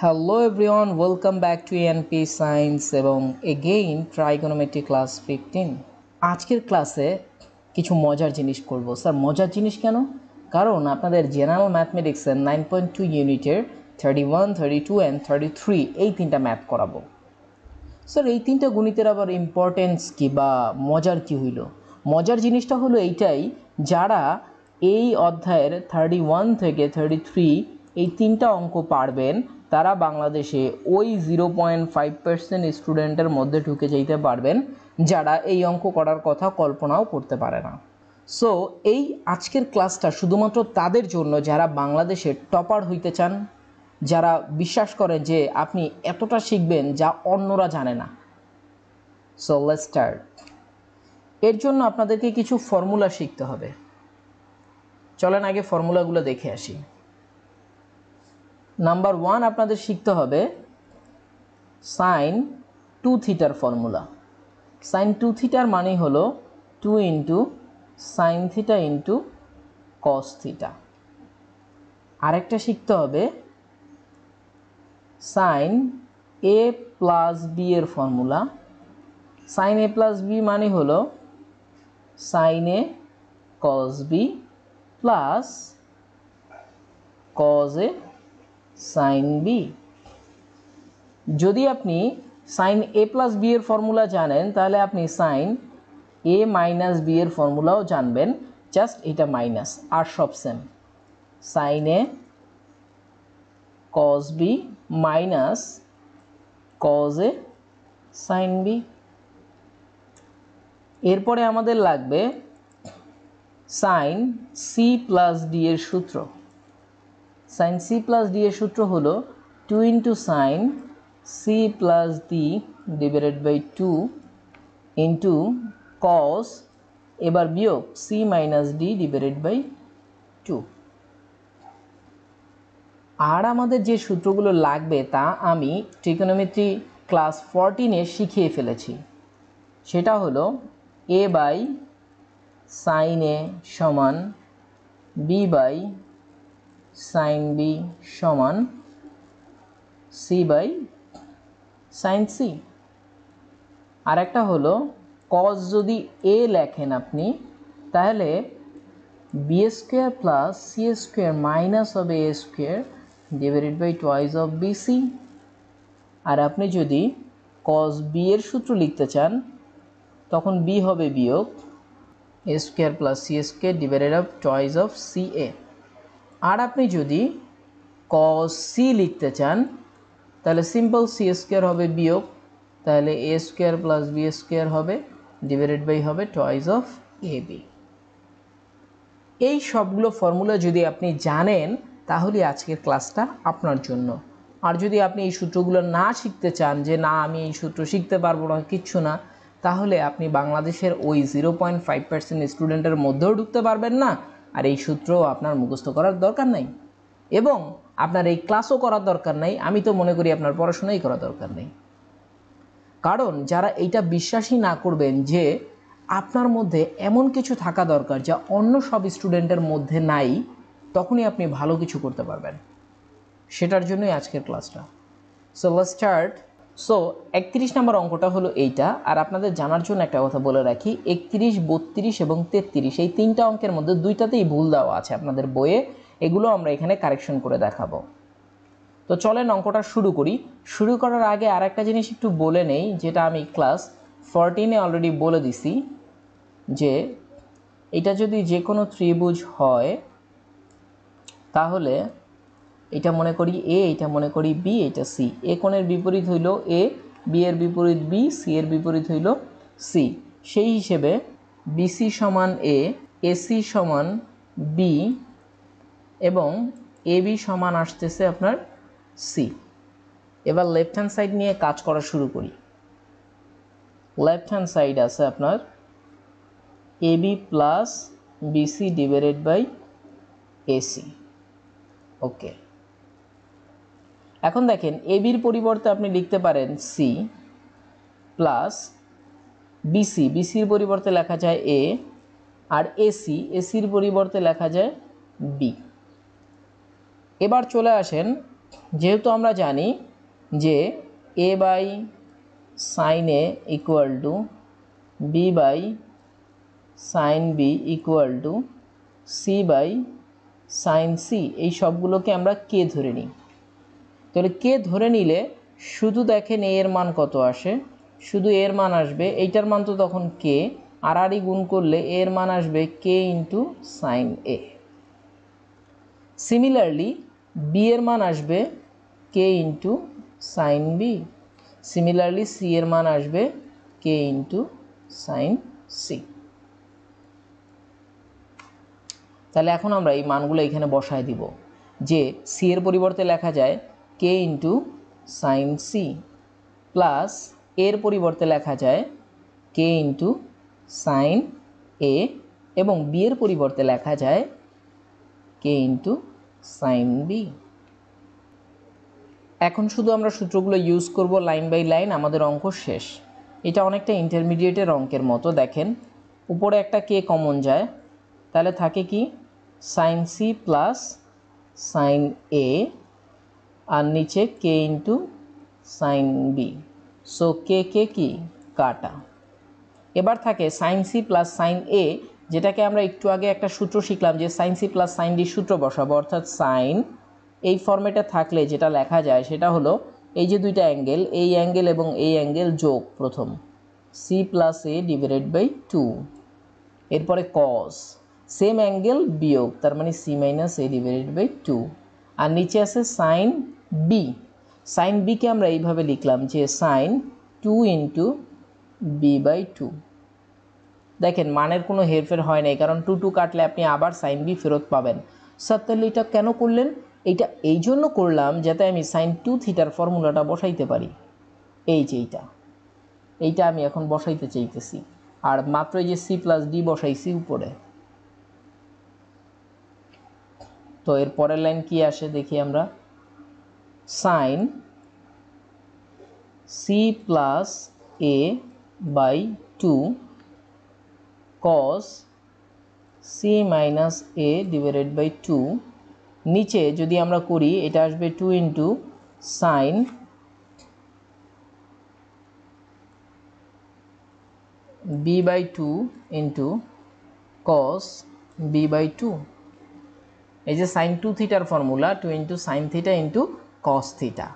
Hello everyone, welcome back to NP science এবং again trigonometry class 15। আজকের ক্লাসে কিছু মজার জিনিস করব। স্যার মজার জিনিস কেন? কারণ আপনাদের জেনারেল ম্যাথমেটিক্সের 9.2 ইউনিটের 31, 32 অ্যান্ড 33 এই তিনটা ম্যাথ করাবো। স্যার এই তিনটা গণিতের আবার ইম্পর্টেন্স কি বা মজার কি হইল? মজার জিনিসটা হলো এইটাই, যারা এই অধ্যায়ের 31 থেকে 33 এই তিনটা অঙ্ক পারবেন তারা বাংলাদেশে ওই 0.5% স্টুডেন্টের মধ্যে ঢুকে যেতে পারবেন যারা এই অঙ্ক করার কথা কল্পনাও করতে পারে না। সো এই আজকের ক্লাসটা শুধুমাত্র তাদের জন্য যারা বাংলাদেশে টপার হইতে চান, যারা বিশ্বাস করেন যে আপনি এতটা শিখবেন যা অন্যরা জানে না। So let's start. এর জন্য আপনাদেরকে কিছু ফর্মুলা শিখতে হবে। চলেন আগে ফর্মুলাগুলো দেখে আসি। নাম্বার 1 আপনাদের শিখতে হবে সাইন 2 থিটার ফর্মুলা। সাইন 2 থিটার মানে হলো 2 into sine theta into cos theta. আরেকটা শিখতে হবে সাইন এ প্লাস বি এর formula. Sign A plus B মানে হলো সাইন এ কস বি প্লাস কস এ সাইন বি। যদি আপনি সাইন এ প্লাস বি এর ফর্মুলা জানেন তাহলে আপনি সাইন এ মাইনাস বি এর ফর্মুলাও জানবেন, জাস্ট এটা মাইনাস, আর সব সেম। সাইন এ কস বি মাইনাস কস এ সাইন বি। এরপরে আমাদের লাগবে সাইন সি প্লাস ডি এর সূত্র। সাইন সি প্লাস ডি এর সূত্র হলো 2 into sine C plus D divided by 2 into cos, এবার বিয়োগ C minus D divided by 2। আর আমাদের যে সূত্রগুলো লাগবে তা আমি ট্রিগোনোমেট্রি ক্লাস 14-এ শিখিয়ে ফেলেছি। সেটা হলো এ বাই সাইন এ সমান বি বাই সাইন বি সমান সি বাই সাইন সি। আর একটা হলো কস যদি এ লেখেন আপনি তাহলে B square plus C square minus হবে A square divided by twice of BC. আর আপনি যদি কস বি এর সূত্র লিখতে চান তখন বি হবে বিয়োগ A square plus C square divided of twice of C A. আর আপনি যদি কস সি লিখতে চান তাহলে সিম্পল সি স্কোয়ার হবে বিয়োগ, তাহলে এ স্কোয়ার প্লাস বি স্কোয়ার হবে ডিভাইডেড বাই হবে টুয়াইস অফ এ বি। এই সবগুলো ফর্মুলা যদি আপনি জানেন তাহলে আজকের ক্লাসটা আপনার জন্য। আর যদি আপনি এই সূত্রগুলো না শিখতে চান, যে না আমি এই সূত্র শিখতে পারবো না, কিচ্ছু না, তাহলে আপনি বাংলাদেশের ওই 0.5% স্টুডেন্টের মধ্যেও ঢুকতে পারবেন না, আর এই সূত্রও আপনার মুখস্থ করার দরকার নাই এবং আপনার এই ক্লাসও করার দরকার নাই। আমি তো মনে করি আপনার পড়াশোনাই করার দরকার নেই। কারণ যারা এইটা বিশ্বাসই না করবেন যে আপনার মধ্যে এমন কিছু থাকা দরকার যা অন্য সব স্টুডেন্টের মধ্যে নাই, তখনই আপনি ভালো কিছু করতে পারবেন। সেটার জন্যই আজকের ক্লাসটা। So let's start. সো 31 নম্বর অঙ্কটা হলো এইটা। আর আপনাদের জানার জন্য একটা কথা বলে রাখি, 31, 32 এবং 33 এই তিনটা অঙ্কের মধ্যে দুইটাতেই ভুল দেওয়া আছে আপনাদের বইয়ে। এগুলো আমরা এখানে কারেকশন করে দেখাবো। তো চলেন অঙ্কটা শুরু করি। শুরু করার আগে আর একটা জিনিস একটু বলে নেই, যেটা আমি ক্লাস 14-এ অলরেডি বলে দিছি, যে এটা যদি যে কোনো ত্রিভুজ হয় তাহলে এটা মনে করি এ, এটা মনে করি বি, এটা সি। এ কোণের বিপরীত হইল এ, বি এর বিপরীত বি, সি এর বিপরীত হইল সি। সেই হিসেবে বিসি সমান এ, এসি সমান বি এবং এ বি সমান আসতেছে আপনার সি। এবার লেফট হ্যান্ড সাইড নিয়ে কাজ করা শুরু করি। লেফট হ্যান্ড সাইড আছে আপনার A B plus BC divided by AC. Okay, এখন দেখেন এ বির পরিবর্তে আপনি লিখতে পারেন সি প্লাস বিসি, বিসির পরিবর্তে লেখা যায় এ, আর এসি, এসির পরিবর্তে লেখা যায় বি। এবার চলে আসেন যেহেতু আমরা জানি যে a by sine A equal to B by sine B equal to C by sine C, এই সবগুলোকে আমরা কে ধরে নিই। তাহলে কে ধরে নিলে শুধু দেখেন এ এর মান কত আসে, শুধু এর মান আসবে, এইটার মান তো তখন কে, আর আরই গুণ করলে এর মান আসবে K into sine A. Similarly B এর মান আসবে K into sine B, similarly C এর মান আসবে কে ইন্টু সাইন সি। তাহলে এখন আমরা এই মানগুলো এখানে বসায় দিব, যে সি এর পরিবর্তে লেখা যায় কে ইন্টু সাইন সি, প্লাস এর পরিবর্তে লেখা যায় কে ইন্টু সাইন এ, এবং বি এর পরিবর্তে লেখা যায় কে ইন্টু সাইন বি। এখন শুধু আমরা সূত্রগুলো ইউজ করব লাইন বাই লাইন, আমাদের অঙ্ক শেষ। এটা অনেকটা ইন্টারমিডিয়েটের অঙ্কের মতো। দেখেন উপরে একটা কে কমন যায়, তাহলে থাকে কি sine C plus sine A, আর নিচে K into sine B. So K K কি কাটা। এবার থাকে sine C plus sine A, যেটাকে আমরা একটু আগে একটা সূত্র শিখলাম যে sine C plus sine D সূত্র বসাবো, অর্থাৎ সাইন এই ফর্মেটে থাকলে যেটা লেখা যায় সেটা হলো এই যে দুইটা অ্যাঙ্গেল, এই অ্যাঙ্গেল এবং এই অ্যাঙ্গেল যোগ প্রথম C plus A divided by 2, এরপরে কস সেম অ্যাঙ্গেল বিয়োগ, তার মানে C minus A divided by 2, আর নিচে আছে সাইন বি। সাইন বিকে আমরা এইভাবে লিখলাম যে সাইন 2 ইন্টু বি বাই 2। দেখেন মানের কোনো হেরফের হয় নাই, কারণ 2 কাটলে আপনি আবার সাইন বি ফেরত পাবেন। স্যার তাহলে এটা কেন করলেন? এইটা এই জন্য করলাম যাতে আমি সাইন 2 থিটার ফর্মুলাটা বসাইতে পারি। এই যে এইটা আমি এখন বসাইতে চাইতেছি, আর মাত্র এই যে সি প্লাস ডি বসাইছি উপরে। তো এর পরের লাইন কি আসে দেখি আমরা, sine C plus A by 2 cos C minus A divided by 2, নিচে যদি আমরা করি এটা আসবে 2 into sine B by 2 into cos B by 2। এই যে সাইন 2 থিটার formula 2 into sine theta into cos theta.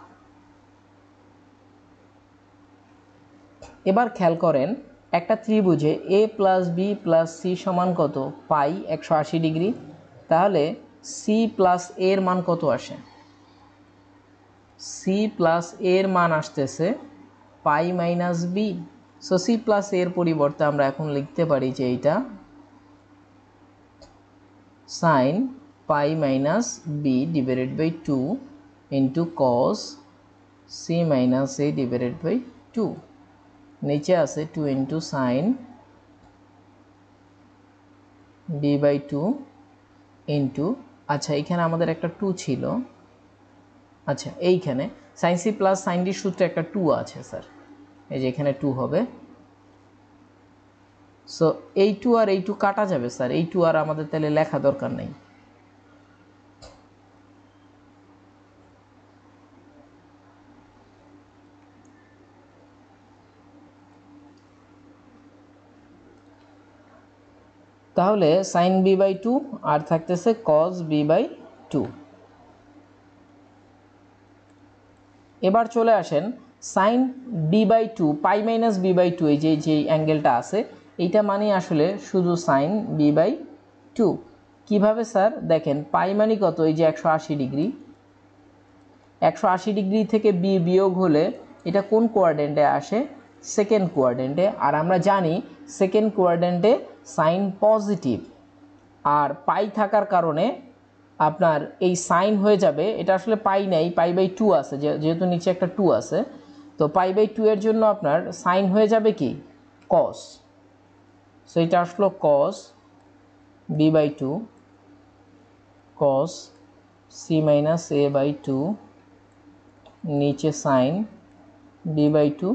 এবার খেয়াল করেন একটা ত্রিভুজে A plus B plus C সমান কত, পাই 180 ডিগ্রি। তাহলে সি প্লাস এর মান কত আসে? সি প্লাস এর মান আসতেছে pi minus B. So C plus এর পরিবর্তে আমরা এখন লিখতে পারি যে এইটা sine pi minus B divided by 2 into cos C minus A divided by 2, নিচে আছে 2 into sine B by 2 into, আচ্ছা এইখানে আমাদের একটা 2 ছিল, আচ্ছা এইখানে sine C plus sine D সূত্রে একটা 2 আছে স্যার, এই যে এখানে 2 হবে। সো এই 2 আর এই 2 কাটা যাবে স্যার, এই 2 আর আমাদের তাহলে লেখা দরকার নেই। তাহলে সাইন বি বাই 2 আর থাকতেছে কস বি বাই 2। এবার চলে আসেন sine B by 2 pi minus B by 2, এই যে অ্যাঙ্গেলটা আছে এইটা মানে আসলে শুধু সাইন বি বাই 2। কীভাবে স্যার? দেখেন পাই মানে কত, এই যে 180 ডিগ্রি, 180 ডিগ্রি থেকে বি বিয়োগ হলে এটা কোন কোয়াড্রেন্টে আসে? সেকেন্ড কোয়াড্রেন্টে। আর আমরা জানি সেকেন্ড কোয়াড্রেন্টে সাইন পজিটিভ, আর পাই থাকার কারণে আপনার এই সাইন হয়ে যাবে, এটা আসলে পাই নাই, পাই বাই 2 আছে, যেহেতু নিচে একটা 2 আছে, তো পাই বাই 2 এর জন্য আপনার সাইন হয়ে যাবে কি কস। সো এটা আসলো cos B by 2 cos C minus A by 2, নিচে sine B by 2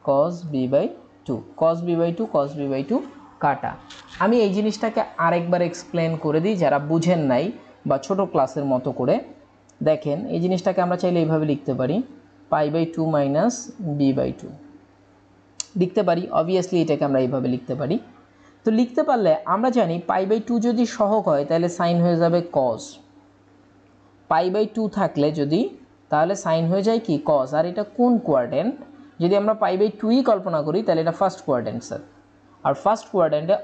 cos B by 2, cos B by 2 cos B by 2 কাটা। আমি এই জিনিসটাকে আরেকবার এক্সপ্লেন করে দিই যারা বুঝেন নাই বা ছোট ক্লাসের মতো করে। দেখেন এই জিনিসটাকে আমরা চাইলে এইভাবে লিখতে পারি, π/2 মাইনাস b/2 লিখতে পারি। অবভিয়াসলি এটাকে আমরা এইভাবে লিখতে পারি। তো লিখতে পারলে আমরা জানি π/2 যদি সহগ হয় তাহলে সাইন হয়ে যাবে কজ, π/2 থাকলে যদি তাহলে সাইন হয়ে যায় কি কজ। আর এটা কোন কোয়াড্রেন্ট? যদি আমরা π/2ই কল্পনা করি তাহলে এটা ফার্স্ট কোয়াড্রেন্ট স্যার, আর ফার্স্ট কোয়াড্রেন্টে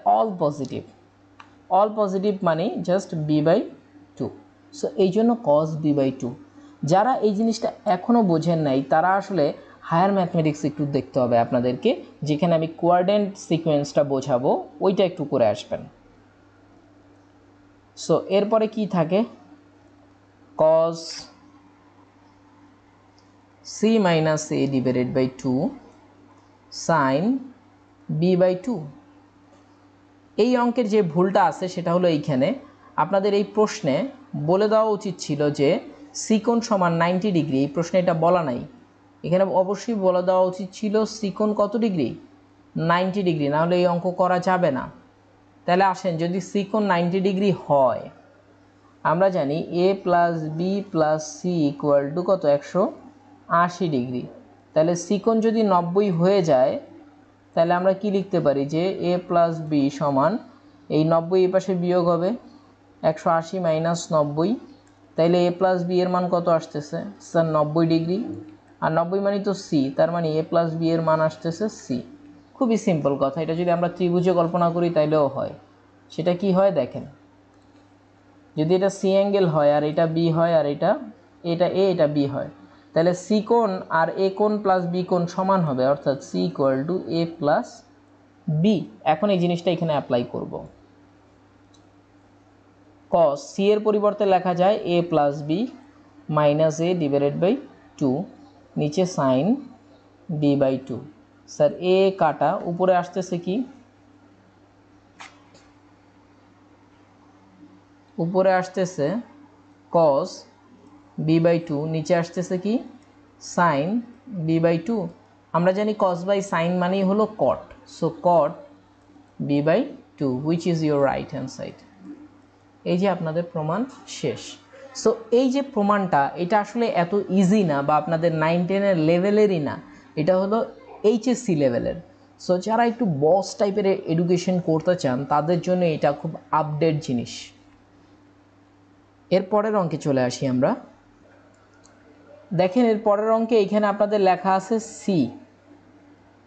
অল পজিটিভ মানে জাস্ট b/2। সো এই জন্য কজ b/2। যারা এই জিনিসটা এখনও বোঝেন নাই তারা আসলে হায়ার ম্যাথমেটিক্স একটু দেখতে হবে আপনাদেরকে, যেখানে আমি কোয়াড্রেন্ট সিকোয়েন্সটা বোঝাবো ওইটা একটু করে আসবেন। সো এরপরে কি থাকে, cos c minus a divided by 2 sin b/2। এই অঙ্কের যে ভুলটা আছে সেটা হলো এইখানে আপনাদের এই প্রশ্নে বলে দেওয়া উচিত ছিল যে সিকোণ সমান 90 ডিগ্রি। এই প্রশ্নে এটা বলা নাই, এখানে অবশ্যই বলে দেওয়া উচিত ছিল সিকোণ কত ডিগ্রি, 90 ডিগ্রি, নাহলে এই অঙ্ক করা যাবে না। তাহলে আসেন যদি সিকোণ 90 ডিগ্রি হয়, আমরা জানি a plus B plus C equal to কত 180 ডিগ্রি। তাহলে সিকোণ যদি 90 হয়ে যায় তাহলে আমরা কি লিখতে পারি যে a প্লাস বি সমান এই 90 এই পাশে বিয়োগ হবে 180 মাইনাস 90। তাইলে a প্লাস বি এর মান কত আসতেছে স্যার 90 ডিগ্রি, আর 90 মানে তো সি, তার মানে a প্লাস বি এর মান আসতেছে সি। খুবই সিম্পল কথা। এটা যদি আমরা ত্রিভুজে কল্পনা করি তাইলেও হয়। সেটা কি হয় দেখেন, যদি এটা সি অ্যাঙ্গেল হয় আর এটা বি হয় আর এটা এ এটা বি হয়, তাহলে সি কোণ আর এ কোণ প্লাস বি কোণ সমান হবে, অর্থাৎ C equal to A plus B. এখন এই জিনিসটা এখানে অ্যাপ্লাই করব। কস সি এর পরিবর্তে লেখা যায় A plus B minus A divided by 2, নিচে সাইন b/2। স্যার এ কাটা, উপরে আসতেছে কি, উপরে আসতেছে cos b/2, নিচে আসতেছে কি সাইন b/2। আমরা জানি cos বাই সাইন মানেই হলো cot, so cot b/2 which is your right hand side. এই যে আপনাদের প্রমাণ শেষ। সো এই যে প্রমাণটা এটা আসলে এত ইজি না, বা আপনাদের 9-10-এর লেভেলেরই না, এটা হলো এইচএসসি লেভেলের। সো যারা একটু বস টাইপের এডুকেশন করতে চান তাদের জন্য এটা খুব আপডেট জিনিস। এর পরের অঙ্কে চলে আসি আমরা। দেখেন এর পরের অঙ্কে এইখানে আপনাদের লেখা আছে সি,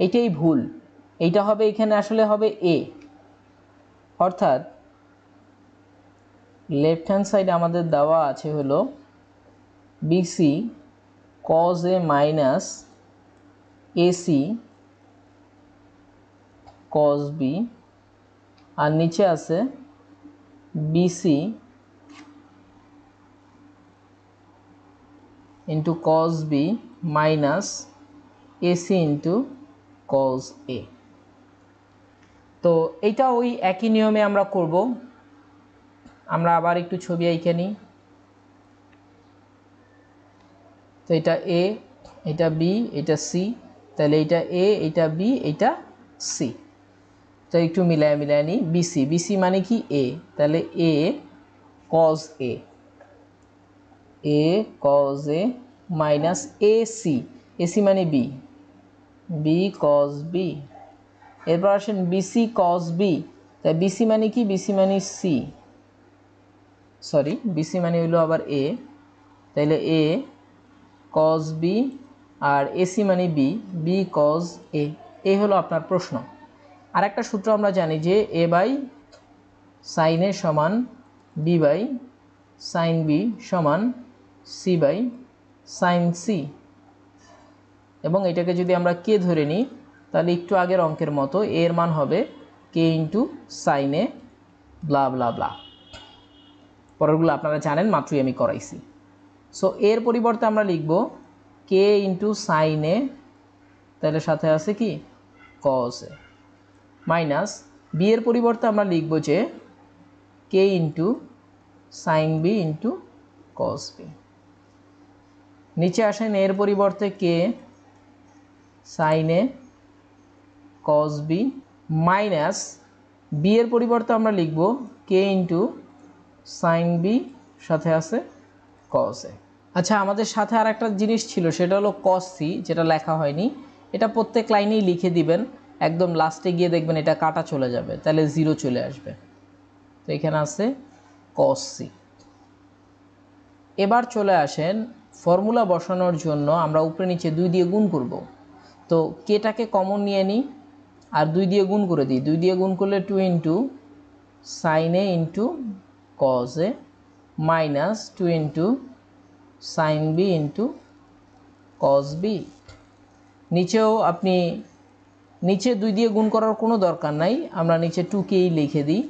এইটাই ভুল, এইটা হবে এখানে আসলে হবে এ, অর্থাৎ লেফট হ্যান্ড সাইডে আমাদের দেওয়া আছে হলো BC cos A minus AC cos B, আর নিচে আছে BC into cos B minus AC into cos A. তো এইটা ওই একই নিয়মে আমরা করব। আমরা আবার একটু ছবি আঁকে নিই। তো এটা এ, এটা বি, এটা সি, তাহলে এটা এ, এটা বি, এটা সি। তো একটু মিলায় নিই। বিসি মানে কি এ, তাহলে A cos A, A cos A minus AC, AC মানে বি, বি কজ বি। এরপর আসেন বিসি কজ বি, তাই বিসি মানে কি, বিসি মানে সি, সরি বিসি মানে হইলো আবার এ, তাইলে এ কজ বি, আর এসি মানে বি, বি কজ এ। এই হলো আপনার প্রশ্ন। আর একটা সূত্র আমরা জানি যে এ বাই সাইন এ সমান বি বাই সাইন বি সমান সি বাই সাইন সি, এবং এটাকে যদি আমরা কে ধরে নিই তাহলে একটু আগের অঙ্কের মতো এর মান হবে কে ইন্টু সাইন এ ব্লা ব্লা ব্লা। পরেরগুলো আপনারা জানেন, মাত্রই আমি করাইছি। সো এর পরিবর্তে আমরা লিখব কে ইন্টু সাইন এ, তাহলে সাথে আছে কি কজ এ, মাইনাস বি এর পরিবর্তে আমরা লিখব যে K into sine B into cos B. নিচে আসেন এর পরিবর্তে K sine A cos B, minus B এর পরিবর্তে আমরা লিখব কে ইন্টু সাইন বি সাথে আছে কজ এ। আচ্ছা, আমাদের সাথে আর একটা জিনিস ছিল, সেটা হলো cos c, যেটা লেখা হয়নি। এটা প্রত্যেক লাইনেই লিখে দিবেন, একদম লাস্টে গিয়ে দেখবেন এটা কাটা চলে যাবে, তাহলে 0 চলে আসবে। তো এখানে আছে cos c। এবার চলে আসেন ফর্মুলা বসানোর জন্য আমরা উপরে নিচে 2 দিয়ে গুণ করব। তো কেটাকে কমন নিয়ে নিই আর 2 দিয়ে গুণ করে দিই। 2 দিয়ে গুণ করলে 2 into sine A into cos A minus 2 into sine B into cos B. নিচেও আপনি নিচে 2 দিয়ে গুণ করার কোনো দরকার নাই, আমরা নিচে 2কেই লিখে দিই।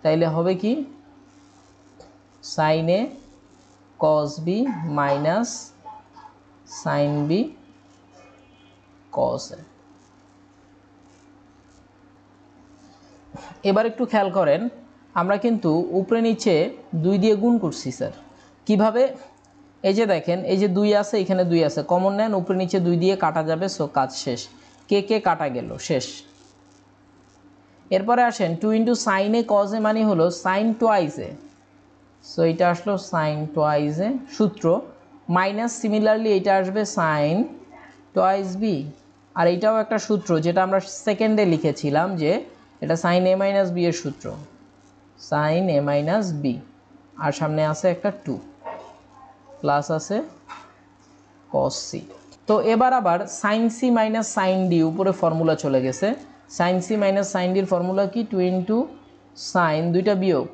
তাইলে হবে কি sine A cos B minus sine B cos A. এবার একটু খেয়াল করেন, আমরা কিন্তু উপরে নিচে 2 দিয়ে গুণ করছি স্যার। কিভাবে? এই যে দেখেন, এই যে 2 আছে, এখানে 2 আছে, কমন নেন, উপরে নিচে 2 দিয়ে কাটা যাবে, সো কাজ শেষ। কে কাটা গেল, শেষ। এরপরে আসেন 2 ইন্টু সাইন এ কজ এ মানে হলো সাইন টোয়াইস এ, সো এটা আসলো সাইন টোয়াইস এ সূত্র, মাইনাস সিমিলারলি এটা আসবে সাইন টোয়াইস বি। আর এইটাও একটা সূত্র যেটা আমরা সেকেন্ডে লিখেছিলাম, যে এটা সাইন এ মাইনাস বি এর সূত্র, সাইন এ মাইনাস বি। আর সামনে আছে একটা 2 প্লাস আছে কস সি। তো এবার আবার sine C minus sine D, উপরে ফর্মুলা চলে গেছে। সাইন সি মাইনাস সাইন ডির ফর্মুলা কি? 2 ইন্টু সাইন, দুইটা বিয়োগ,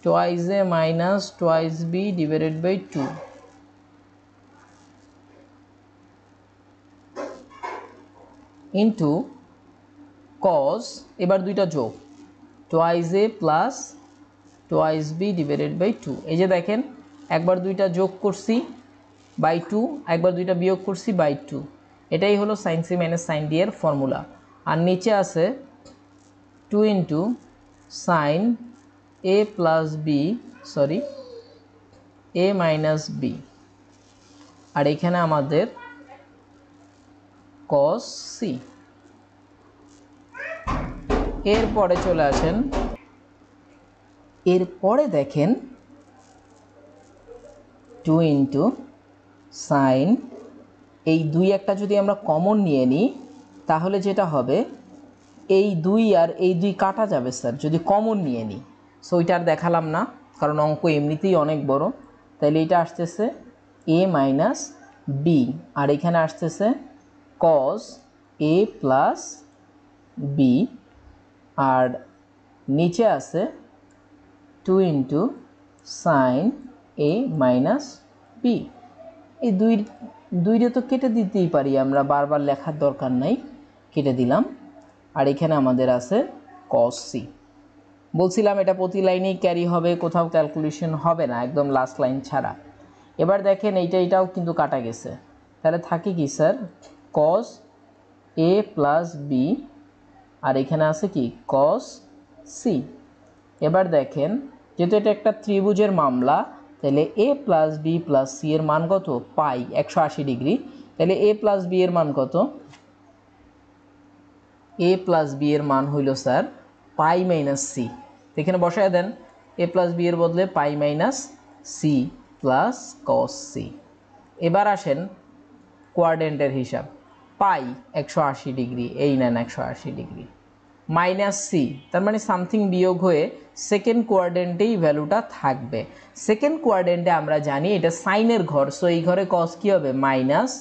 twice A minus twice B divided by 2 into cos, এবার দুইটা যোগ, twice A plus twice B divided by 2। এই যে দেখেন, একবার দুইটা যোগ করছি বাই 2, একবার দুইটা বিয়োগ করছি বাই 2। এটাই হলো sine C minus sine D এর ফর্মুলা। আর নিচে আছে 2 into sine A plus B, sorry A minus B, আর এখানে আমাদের কস সি। এরপরে চলে আসেন, এরপরে দেখেন 2 ইন্টু সাইন, এই 2 একটা যদি আমরা কমন নিয়ে নিই তাহলে যেটা হবে, এই 2 আর এই 2 কাটা যাবে স্যার যদি কমন নিয়ে নিই। সো ওইটা আর দেখালাম না, কারণ অঙ্ক এমনিতেই অনেক বড়। তাইলে এটা আসতেছে এ মাইনাস বি, আর এখানে আসতেছে কস এ প্লাস বি, আর নিচে আছে 2 ইন্টু সাইন এ মাইনাস বি। এই দুইটা তো কেটে দিতেই পারি আমরা, বারবার লেখার দরকার নাই, কেটে দিলাম। আর এখানে আমাদের আছে কস সি। বলছিলাম এটা প্রতি লাইনেই ক্যারি হবে, কোথাও ক্যালকুলেশন হবে না, একদম লাস্ট লাইন ছাড়া। এবার দেখেন এইটাও কিন্তু কাটা গেছে, তাহলে থাকে কি স্যার, কস এ প্লাস বি, আর এখানে আছে কি কস সি। এবার দেখেন, যেহেতু এটা একটা ত্রিভুজের মামলা, তাহলে এ প্লাস বি প্লাস সি এর মান কত? Pi 180 degree. তাহলে এ প্লাস বি এর মান কত? এ প্লাস বি এর মান হইল স্যার পাই মাইনাস সি। এখানে বসায় দেন, এ প্লাস বি এর বদলে pi minus C plus cos C. এবার আসেন কোয়াড্রেন্টের হিসাব, পাই 180 ডিগ্রি, এই নেন 180 ডিগ্রি, মাইনাস সি, তার মানে সামথিং বিয়োগ হয়ে সেকেন্ড কোয়াড্রেন্টেই ভ্যালুটা থাকবে। সেকেন্ড কোয়াড্রেন্টে আমরা জানি এটা সাইনের ঘর, সো এই ঘরে কস কী হবে? Minus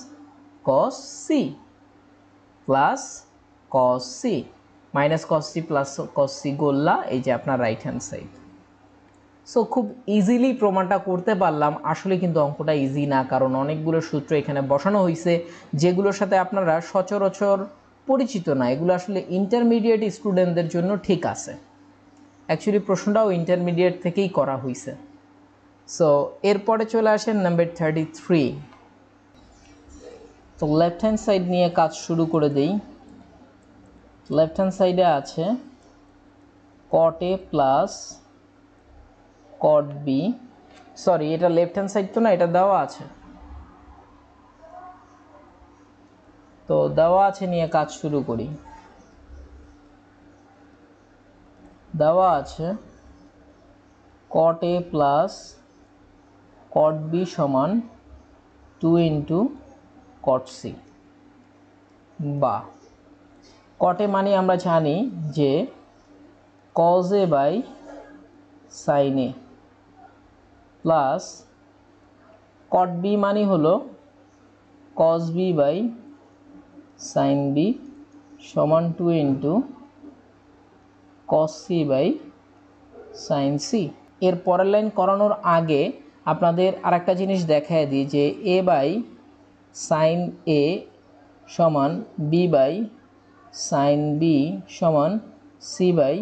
cos C plus cos C, minus cos C plus cos C গোল্লা, এই যে আপনার রাইট হ্যান্ড সাইড। সো খুব ইজিলি প্রমাণটা করতে পারলাম। আসলে কিন্তু অঙ্কটা ইজি না, কারণ অনেকগুলো সূত্র এখানে বসানো হয়েছে যেগুলোর সাথে আপনারা সচরাচর পরিচিত না। এগুলো আসলে ইন্টারমিডিয়েট স্টুডেন্টদের জন্য ঠিক আছে। অ্যাকচুয়ালি প্রশ্নটাও ইন্টারমিডিয়েট থেকেই করা হয়েছে। সো এরপরে চলে আসেন নাম্বার 33। তো লেফট হ্যান্ড সাইড নিয়ে কাজ শুরু করে দেই। লেফট হ্যান্ড সাইডে আছে কট এ প্লাস কট বি, সরি এটা লেফট হ্যান্ড সাইড তো না, এটা দেওয়া আছে। তো দেওয়া আছে নিয়ে কাজ শুরু করি। দেওয়া আছে কট এ প্লাস cot b সমান 2 ইন্টু cot c, বা cot a মানে আমরা জানি যে cos a by sin a plus cot b মানে হলো cos b by sin b সমান 2 into cos c by sin c। এর পরের লাইন করানোর আগে আপনাদের আরেকটা জিনিস দেখায় দিই যে a বাই sin a সমান b বাই sin b সমান c by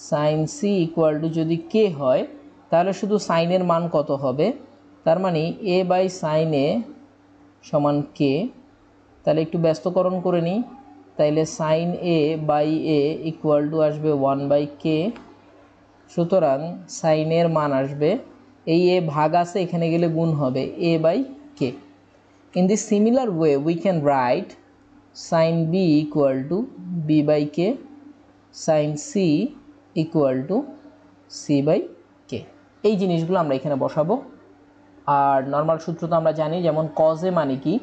sin c equal to যদি k হয় তাহলে শুধু সাইনের মান কত হবে, তার মানে a বাই sin a সমান k। তাহলে একটু ব্যস্তকরণ করে নিই, তাইলে sin a by a equal to আসবে 1 বাই k। সুতরাং সাইনের মান আসবে, এই a ভাগ আছে এখানে গেলে গুণ হবে a by k। In this similar way we can write sin b equal to b by k, sin c equal to c by k। এই জিনিসগুলো আমরা এখানে বসাবো। আর নর্মাল সূত্র তো আমরা জানি, যেমন cos a মানে কি,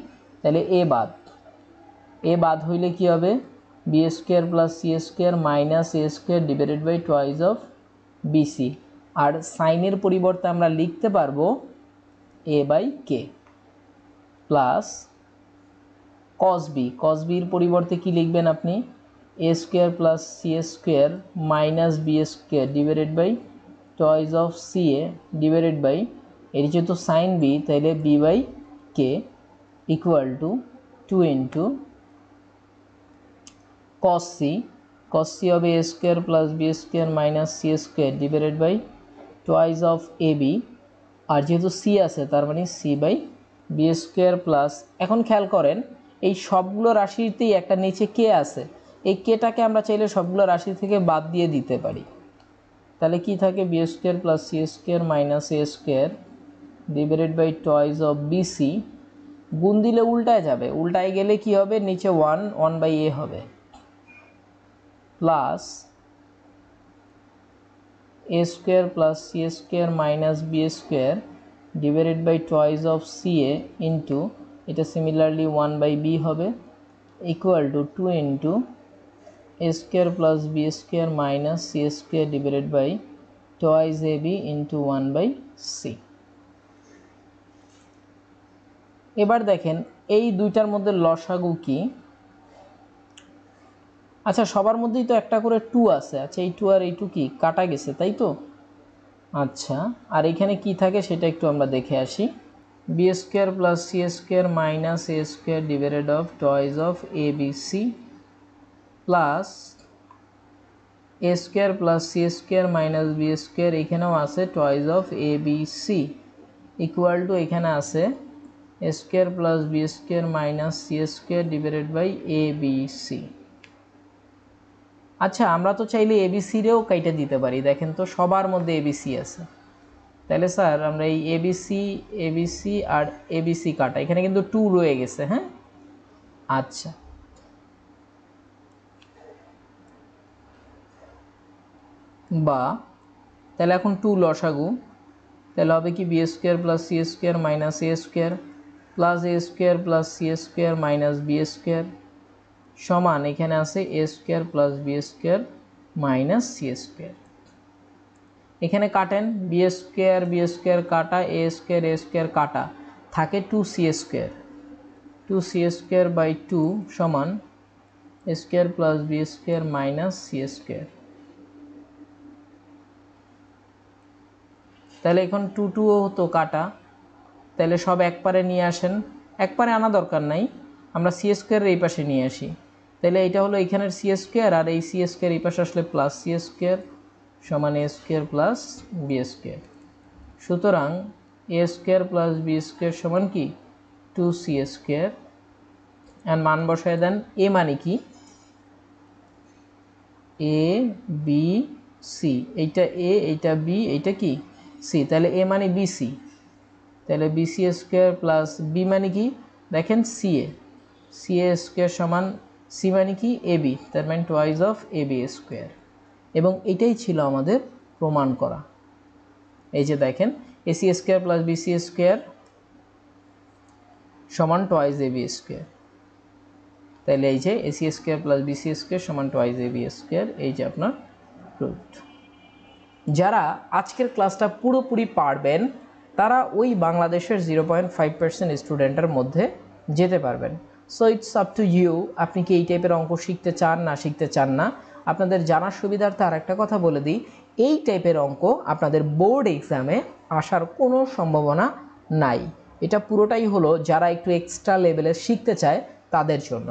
তাহলে a বাদ হইলে কি হবে, b square plus c square minus a square divided by twice of bc। আর সাইনের পরিবর্তে আমরা লিখতে পারবো a by k plus cos b এর পরিবর্তে কি লিখবেন আপনি, a square plus c square minus b square divided by twice of ca divided by, এর যেহেতু সাইন b তাইলে b by k equal to 2 into cos c হবে a square plus b square minus c square divided by twice of ab, আর যেহেতু c আছে তার মানে c by b square plus, এখন খেয়াল করেন এই সবগুলো রাশিতেই একটা নিচে কে আছে, এই কেটাকে আমরা চাইলে সবগুলো রাশি থেকে বাদ দিয়ে দিতে পারি। তাহলে কি থাকে, b square plus c square minus a square divided by twice of bc, গুণ দিলে উল্টায় যাবে, উল্টায় গেলে কি হবে, নিচে 1 বাই a হবে, plus a square plus c square minus b square divided by twice of ca into, এটা সিমিলারলি 1 বাই b হবে, equal to 2 into a square plus b square minus c square divided by twice ab into 1 by c। এবার দেখেন এই দুইটার মধ্যে লসাগু কি, আচ্ছা সবার মধ্যেই তো একটা করে 2 আছে, আচ্ছা এই 2 আর এই 2 কি কাটা গেছে তাই তো, আচ্ছা আর এখানে কি থাকে সেটা একটু আমরা দেখে আসি, b square plus c square minus a square divided of twice of abc plus a square plus c square minus b square, এখানেও আছে twice of abc equal to, এখানে আছে a square plus b square minus c square divided by abc। আচ্ছা আমরা তো চাইলে ABC রেও কাইটা দিতে পারি, দেখেন তো সবার মধ্যে এবিসি আছে, তাহলে স্যার আমরা এই এবিসি আর এবিসি কাটা, এখানে কিন্তু 2 রয়ে গেছে, হ্যাঁ আচ্ছা বা তাহলে এখন 2 লসাগু, তাহলে হবে কি B square plus C square minus A square plus A square plus C square minus B square সমান, এখানে আছে A square plus B square minus C square. এখানে কাটেন, বি স্কয়ার কাটা, এ স্কয়ার কাটা, থাকে 2c স্কয়ার বাই 2 সমান A square plus B square minus C square. তাহলে এখন 2 হতো কাটা, তাহলে সব একপারে নিয়ে আসেন, একপারে আনা দরকার নাই, আমরা সি স্কয়ারের এই পাশে নিয়ে আসি, তাহলে এটা হলো এখানের সি স্কয়ার, আর এই সি স্কয়ার এই পাশে আসলে প্লাস সি স্কয়ার সমান A square plus B square. সুতরাং এ স্কয়ার প্লাস বি স্কয়ার সমান কি 2c স্কয়ার, এর মান বসায় দেন, এ মানে কি এ বি সি, এইটা এ এইটা বি এইটা কি সি, তাহলে এ মানে বিসি, তাহলে বিসি স্কয়ার প্লাস বি মানে কি দেখেন সিএ স্কয়ার সমান সি মানে কি এবি, তার মানে টুয়াইস অফ এবি স্কয়ার। এবং এটাই ছিল আমাদের প্রমাণ করা। এই যে দেখেন AC square plus BC square সমান টোয়াইস এবি স্কোয়ার। তাহলে এই যে AC square plus BC square সমান টোয়াইস এবি স্কোয়ার, এই যে আপনার রুট। যারা আজকের ক্লাসটা পুরোপুরি পারবেন তারা ওই বাংলাদেশের 0.5% স্টুডেন্টের মধ্যে যেতে পারবেন। So it's up to you, আপনি কি এই টাইপের অঙ্ক শিখতে চান না শিখতে চান না। আপনাদের জানার সুবিধার্থে আর একটা কথা বলে দিই, এই টাইপের অঙ্ক আপনাদের বোর্ড এক্সামে আসার কোনো সম্ভাবনা নাই। এটা পুরোটাই হলো যারা একটু এক্সট্রা লেভেলে শিখতে চায় তাদের জন্য।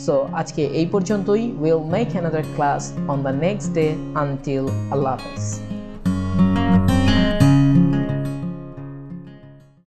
সো আজকে এই পর্যন্তই। Will make another class on the next day. Until আল্লাহ হাফেজ।